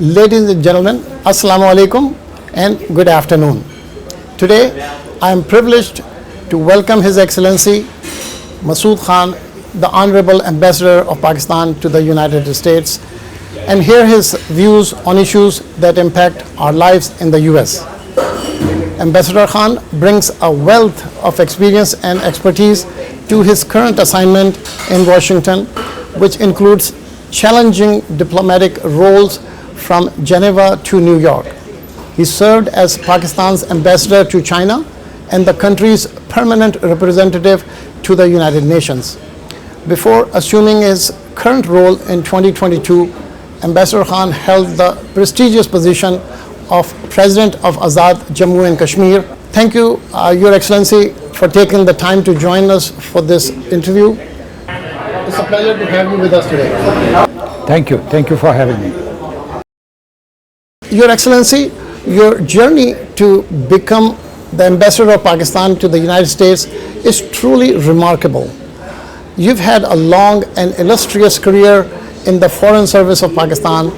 Ladies and gentlemen, Assalamu alaikum and good afternoon. Today, I am privileged to welcome His Excellency Masood Khan, the Honorable Ambassador of Pakistan to the United States, and hear his views on issues that impact our lives in the US. Ambassador Khan brings a wealth of experience and expertise to his current assignment in Washington, which includes challenging diplomatic roles from Geneva to New York. He served as Pakistan's ambassador to China and the country's permanent representative to the United Nations. Before assuming his current role in 2022, Ambassador Khan held the prestigious position of President of Azad Jammu and Kashmir. Thank you, Your Excellency, for taking the time to join us for this interview. It's a pleasure to have you with us today. Thank you. Thank you for having me. Your Excellency, your journey to become the Ambassador of Pakistan to the United States is truly remarkable. You've had a long and illustrious career in the Foreign Service of Pakistan.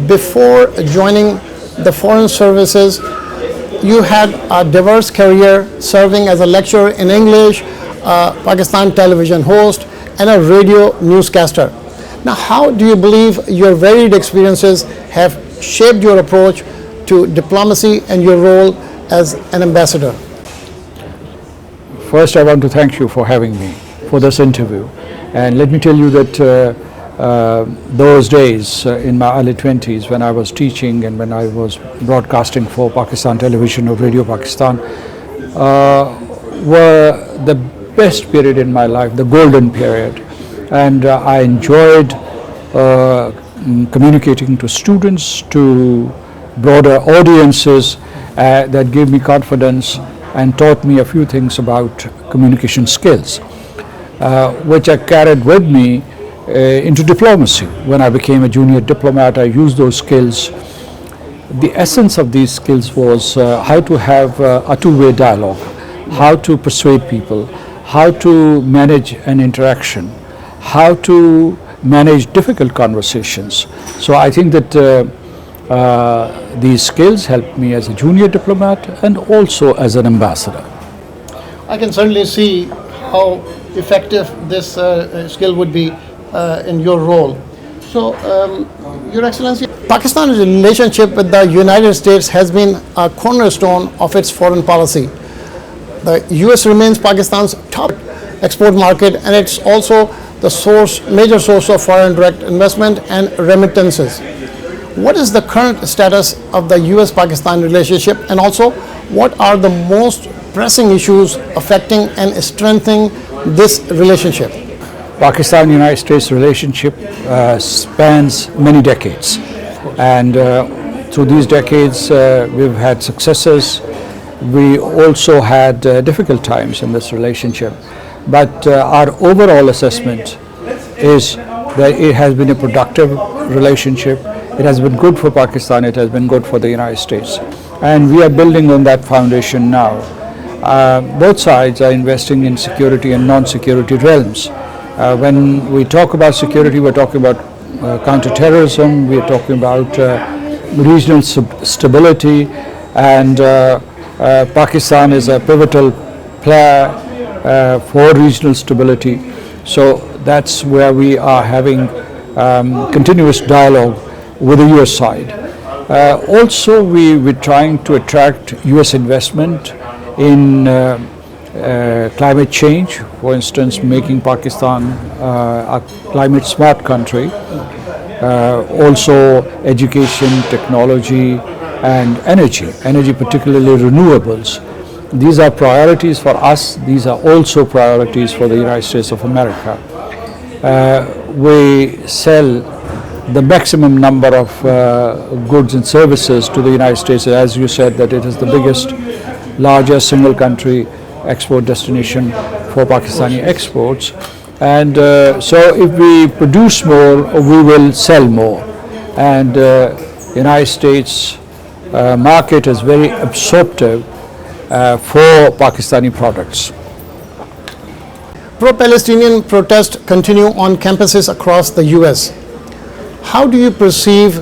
Before joining the Foreign Services, you had a diverse career serving as a lecturer in English, a Pakistan television host, and a radio newscaster. Now, how do you believe your varied experiences have shaped your approach to diplomacy and your role as an ambassador? First, I want to thank you for having me for this interview. And let me tell you that those days in my early 20s when I was teaching and when I was broadcasting for Pakistan Television or Radio Pakistan were the best period in my life, the golden period. And I enjoyed communicating to students, to broader audiences that gave me confidence and taught me a few things about communication skills, which I carried with me into diplomacy. When I became a junior diplomat, I used those skills. The essence of these skills was how to have a two-way dialogue, how to persuade people, how to manage an interaction, how to manage difficult conversations. So I think that these skills helped me as a junior diplomat and also as an ambassador. I can certainly see how effective this skill would be in your role. So, Your Excellency, Pakistan's relationship with the United States has been a cornerstone of its foreign policy. The US remains Pakistan's top export market, and it's also the major source of foreign direct investment and remittances. What is the current status of the US-Pakistan relationship, and also what are the most pressing issues affecting and strengthening this relationship? Pakistan-United States relationship spans many decades, and through these decades we've had successes. We also had difficult times in this relationship, but our overall assessment is that it has been a productive relationship. It has been good for Pakistan, it has been good for the United States, and we are building on that foundation now. Both sides are investing in security and non-security realms. When we talk about security, we're talking about counterterrorism, we're talking about regional stability, and Pakistan is a pivotal player for regional stability. So that's where we are having continuous dialogue with the US side. Also, we're trying to attract US investment in climate change, for instance, making Pakistan a climate smart country. Also education, technology and energy, particularly renewables. These are priorities for us. These are also priorities for the United States of America. We sell the maximum number of goods and services to the United States. As you said, that it is the biggest, largest single country export destination for Pakistani exports. And so if we produce more, we will sell more. And United States market is very absorptive for Pakistani products. Pro-Palestinian protests continue on campuses across the US. How do you perceive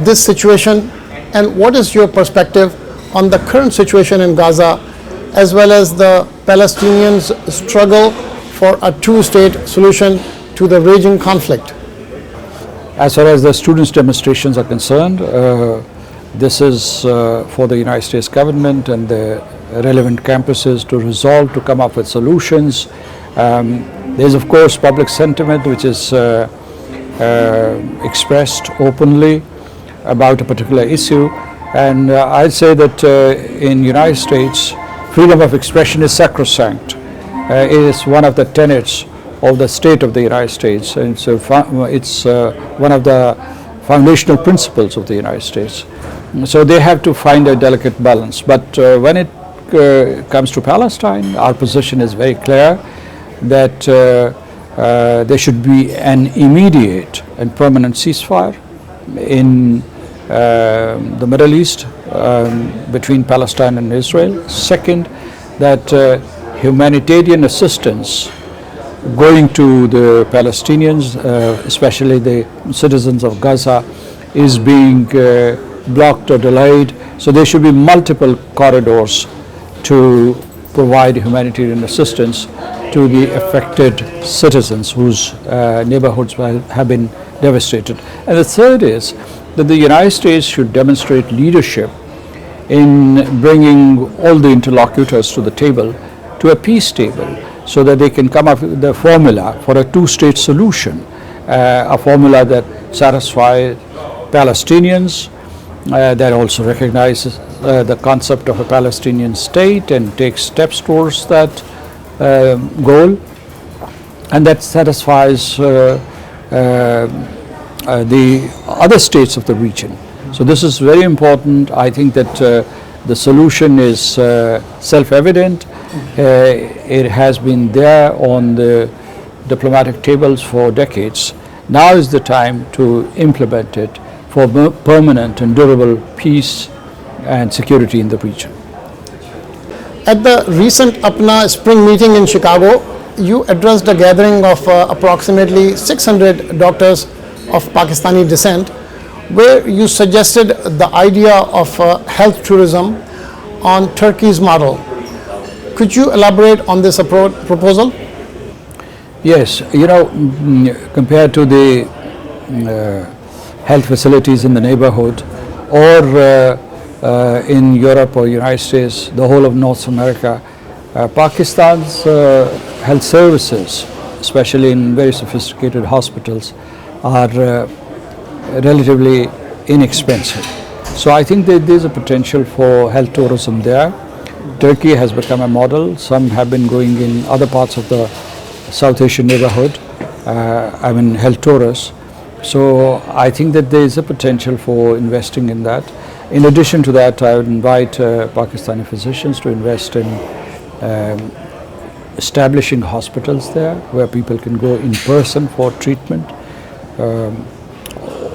this situation, and what is your perspective on the current situation in Gaza, as well as the Palestinians' struggle for a two-state solution to the raging conflict? As far as the students' demonstrations are concerned, this is for the United States government and the relevant campuses to resolve, to come up with solutions. There is, of course, public sentiment which is expressed openly about a particular issue, and I'd say that in United States, freedom of expression is sacrosanct. It is one of the tenets of the state of the United States, and so it's one of the foundational principles of the United States. So they have to find a delicate balance. But when it comes to Palestine, our position is very clear that there should be an immediate and permanent ceasefire in the Middle East between Palestine and Israel. Second, that humanitarian assistance going to the Palestinians, especially the citizens of Gaza, is being blocked or delayed. So there should be multiple corridors to provide humanitarian assistance to the affected citizens whose neighborhoods have been devastated. And the third is that the United States should demonstrate leadership in bringing all the interlocutors to the table, to a peace table, so that they can come up with a formula for a two-state solution, a formula that satisfies Palestinians, that also recognizes the concept of a Palestinian state and takes steps towards that goal, and that satisfies the other states of the region. So this is very important. I think that the solution is self-evident. It has been there on the diplomatic tables for decades. Now is the time to implement it for permanent and durable peace and security in the region. At the recent Apna spring meeting in Chicago, you addressed a gathering of approximately 600 doctors of Pakistani descent, where you suggested the idea of health tourism on Turkey's model. Could you elaborate on this proposal? Yes, compared to the health facilities in the neighborhood or in Europe or United States, the whole of North America, Pakistan's health services, especially in very sophisticated hospitals, are relatively inexpensive. So I think that there's a potential for health tourism there. Turkey has become a model. Some have been going in other parts of the South Asian neighborhood, health tourists. So I think that there is a potential for investing in that. In addition to that, I would invite Pakistani physicians to invest in establishing hospitals there where people can go in person for treatment.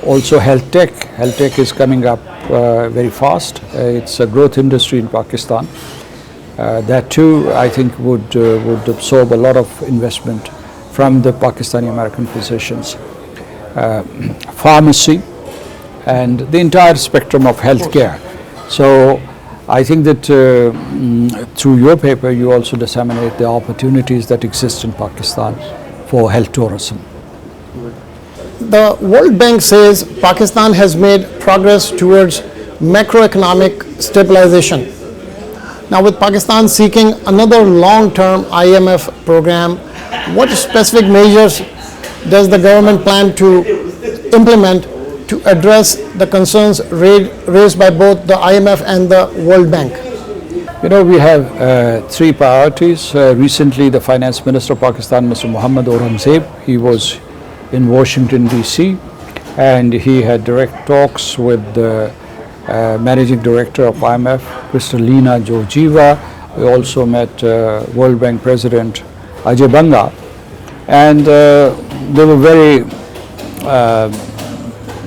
Also health tech. Health tech is coming up very fast. It's a growth industry in Pakistan. That too, I think, would absorb a lot of investment from the Pakistani American physicians. Pharmacy and the entire spectrum of healthcare. So I think that through your paper you also disseminate the opportunities that exist in Pakistan for health tourism. The World Bank says Pakistan has made progress towards macroeconomic stabilization. Now, with Pakistan seeking another long-term IMF program, what specific measures does the government plan to implement to address the concerns raised by both the IMF and the World Bank? We have three priorities. Recently, the Finance Minister of Pakistan, Mr. Mohammad Aurangzeb, he was in Washington, D.C., and he had direct talks with the Managing Director of IMF, Kristalina Georgieva. We also met World Bank President Ajay Banga, and they were very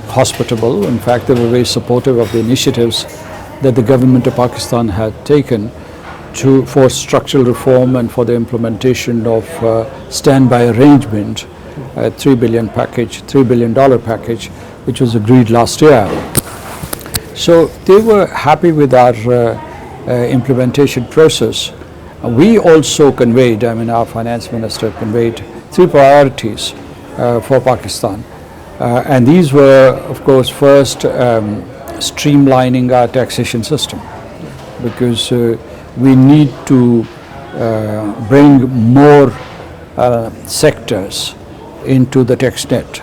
hospitable. In fact, they were very supportive of the initiatives that the government of Pakistan had taken for structural reform and for the implementation of standby arrangement, $3 billion package, which was agreed last year. So they were happy with our implementation process. We also conveyed, our finance minister conveyed 3 priorities for Pakistan. And these were, of course, first streamlining our taxation system, because we need to bring more sectors into the tax net.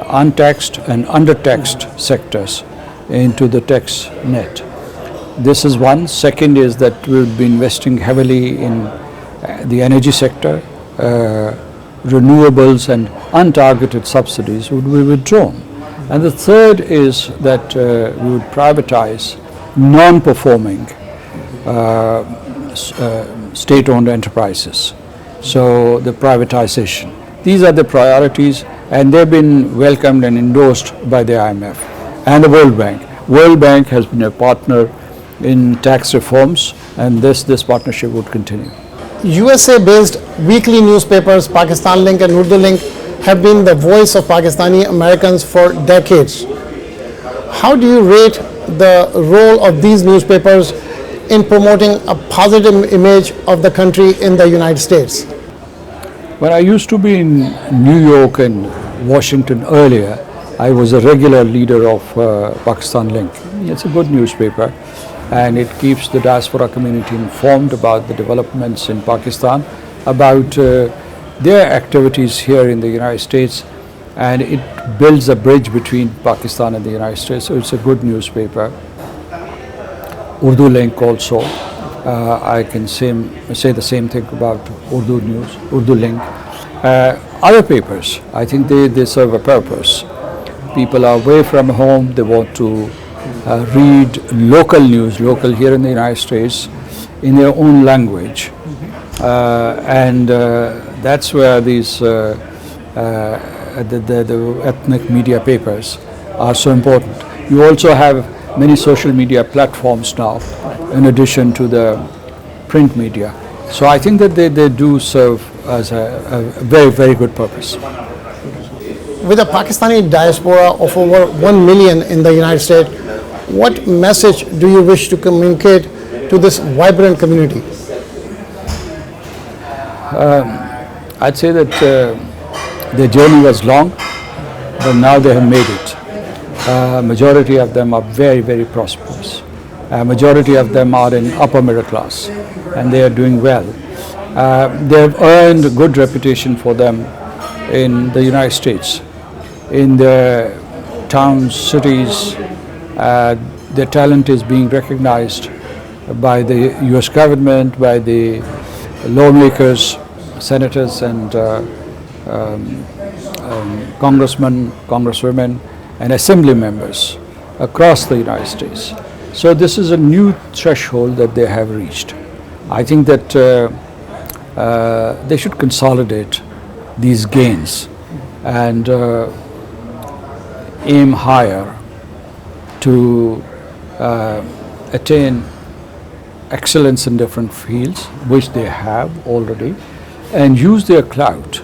Untaxed and undertaxed sectors into the tax net. This is one. Second is that we'll be investing heavily in the energy sector. Renewables and untargeted subsidies would be withdrawn. And the third is that we would privatize non-performing state-owned enterprises. So the privatization. These are the priorities, and they've been welcomed and endorsed by the IMF and the World Bank. World Bank has been a partner in tax reforms, and this partnership would continue. USA-based weekly newspapers Pakistan Link and Urdu Link have been the voice of Pakistani Americans for decades. How do you rate the role of these newspapers in promoting a positive image of the country in the United States? When I used to be in New York and Washington earlier, I was a regular leader of Pakistan Link. It's a good newspaper, and it keeps the diaspora community informed about the developments in Pakistan, about their activities here in the United States, and it builds a bridge between Pakistan and the United States. So it's a good newspaper. Urdu Link also. I can say the same thing about Urdu News, Urdu Link. Other papers, I think they serve a purpose. People are away from home, they want to read local news, local here in the United States, in their own language. And that's where these the ethnic media papers are so important. You also have many social media platforms now, in addition to the print media. So I think that they do serve as a very, very good purpose. With a Pakistani diaspora of over 1 million in the United States, what message do you wish to communicate to this vibrant community? I'd say that their journey was long, but now they have made it. Majority of them are very, very prosperous. Majority of them are in upper middle class, and they are doing well. They have earned a good reputation for them in the United States, in their towns, cities. Their talent is being recognized by the U.S. government, by the lawmakers, senators, and congressmen, congresswomen, and assembly members across the United States. So this is a new threshold that they have reached. I think that they should consolidate these gains and aim higher to attain excellence in different fields, which they have already, and use their clout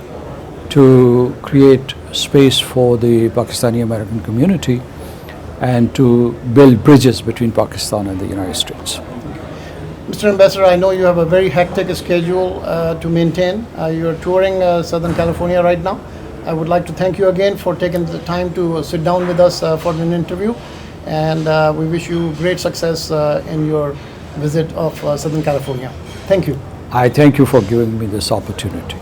to create space for the Pakistani American community and to build bridges between Pakistan and the United States. Mr. Ambassador, I know you have a very hectic schedule to maintain. You're touring Southern California right now. I would like to thank you again for taking the time to sit down with us for an interview, and we wish you great success in your visit of Southern California. Thank you. I thank you for giving me this opportunity.